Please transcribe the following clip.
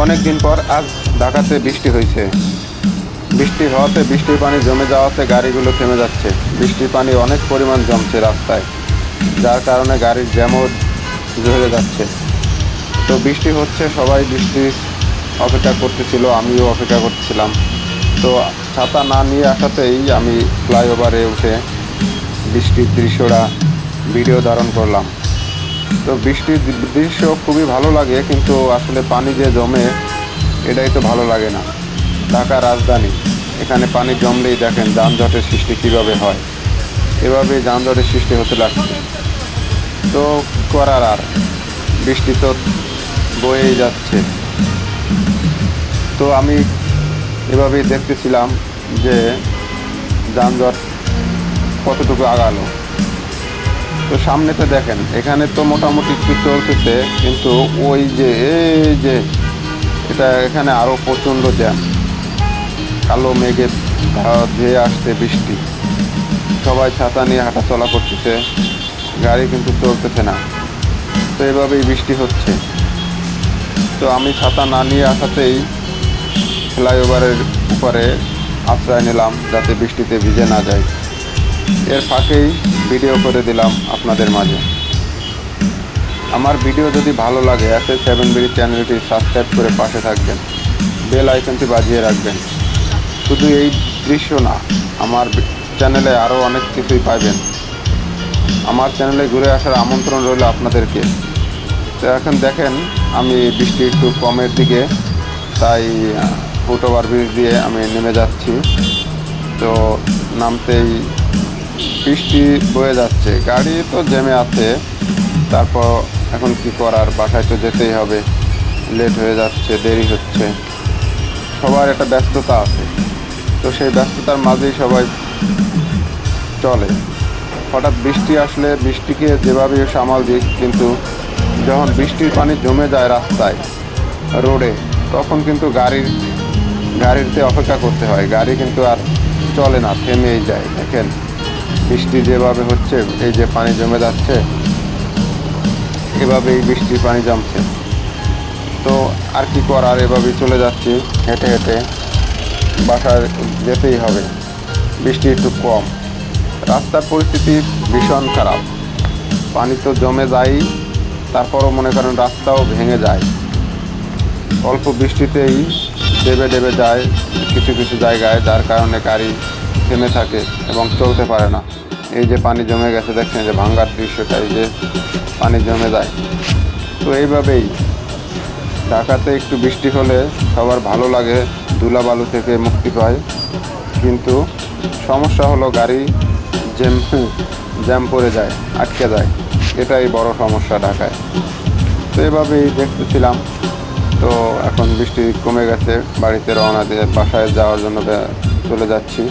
অনেক দিন পর আজ ঢাকাতে বৃষ্টি হয়েছে। বৃষ্টি হওয়াতে বৃষ্টির পানি জমে যাওয়াতে গাড়িগুলো থেমে যাচ্ছে। বৃষ্টির পানি অনেক পরিমাণ জমছে রাস্তায়, যার কারণে গাড়ির জ্যামও ধরে যাচ্ছে। তো বৃষ্টি হচ্ছে, সবাই বৃষ্টির অপেক্ষা করতেছিল, আমিও অপেক্ষা করতেছিলাম। তো ছাতা না নিয়ে আসাতেই আমি ফ্লাইওভারে উঠে বৃষ্টির দৃশ্যটা ভিডিও ধারণ করলাম। তো বৃষ্টির দৃশ্য খুবই ভালো লাগে, কিন্তু আসলে পানি যে জমে এটাই তো ভালো লাগে না। ঢাকা রাজধানী, এখানে পানি জমলেই দেখেন যানজটের সৃষ্টি কীভাবে হয়। এভাবে যানজটের সৃষ্টি হতে লাগছে। তো করার আর, বৃষ্টি তো বয়েই যাচ্ছে। তো আমি এভাবেই দেখতেছিলাম যে যানজট কতটুকু আগালো। তো সামনেতে দেখেন, এখানে তো মোটামুটি একটু চলতেছে, কিন্তু ওই যে এই যে এটা এখানে আরও প্রচণ্ড জ্যাম। কালো মেঘে ধেয়ে আসছে বৃষ্টি, সবাই ছাতা নিয়ে হাঁটাচলা করতেছে, গাড়ি কিন্তু চলতেছে না। তো এভাবেই বৃষ্টি হচ্ছে। তো আমি ছাতা না নিয়ে আসাতেই ফ্লাইওভারের উপরে আশ্রয় নিলাম, যাতে বৃষ্টিতে ভিজে না যায়। এর ফাঁকেই ভিডিও করে দিলাম আপনাদের মাঝে। আমার ভিডিও যদি ভালো লাগে SS7BD চ্যানেলটি সাবস্ক্রাইব করে পাশে থাকবেন, বেল আইকনটি বাজিয়ে রাখবেন। শুধু এই দৃশ্য না, আমার চ্যানেলে আরও অনেক কিছুই পাবেন। আমার চ্যানেলে ঘুরে আসার আমন্ত্রণ রইল আপনাদেরকে। তো এখন দেখেন, আমি বৃষ্টি একটু কমের দিকে, তাই ফুটওভার ব্রিজ দিয়ে আমি নেমে যাচ্ছি। তো নামতেই বৃষ্টি বয়ে যাচ্ছে, গাড়ি তো জ্যামে আছে। তারপর এখন কি করার, বাসায় তো যেতেই হবে, লেট হয়ে যাচ্ছে, দেরি হচ্ছে, সবার একটা ব্যস্ততা আছে। তো সেই ব্যস্ততার মাঝেই সবাই চলে। হঠাৎ বৃষ্টি আসলে বৃষ্টিকে যেভাবে সামাল দিই, কিন্তু যখন বৃষ্টির পানি জমে যায় রাস্তায়, রোডে, তখন কিন্তু গাড়িতে অপেক্ষা করতে হয়। গাড়ি কিন্তু আর চলে না, থেমেই যায়। দেখেন বৃষ্টি যেভাবে হচ্ছে, এই যে পানি জমে যাচ্ছে, এভাবেই বৃষ্টির পানি জমছে। তো আর কি করার, এভাবেই চলে যাচ্ছি হেঁটে হেঁটে, বাসায় যেতেই হবে। বৃষ্টি একটু কম, রাস্তার পরিস্থিতি ভীষণ খারাপ। পানি তো জমে যায়ই, তারপরও মনে করেন রাস্তাও ভেঙে যায়। অল্প বৃষ্টিতেই ডেবে ডেবে যায় কিছু কিছু জায়গায়, যার কারণে গাড়ি থেমে থাকে এবং চলতে পারে না। এই যে পানি জমে গেছে, দেখছেন যে ভাঙ্গার দৃশ্যটা, এই যে পানি জমে যায়। তো এইভাবেই ঢাকাতে একটু বৃষ্টি হলে সবার ভালো লাগে, ধুলাবালু থেকে মুক্তি পায়। কিন্তু সমস্যা হলো গাড়ি জ্যাম পড়ে যায়, আটকে যায়। এটাই বড় সমস্যা ঢাকায়। তো এভাবেই দেখতেছিলাম। তো এখন বৃষ্টি কমে গেছে, বাড়িতে রওনা দিয়ে বাসায় যাওয়ার জন্য চলে যাচ্ছি।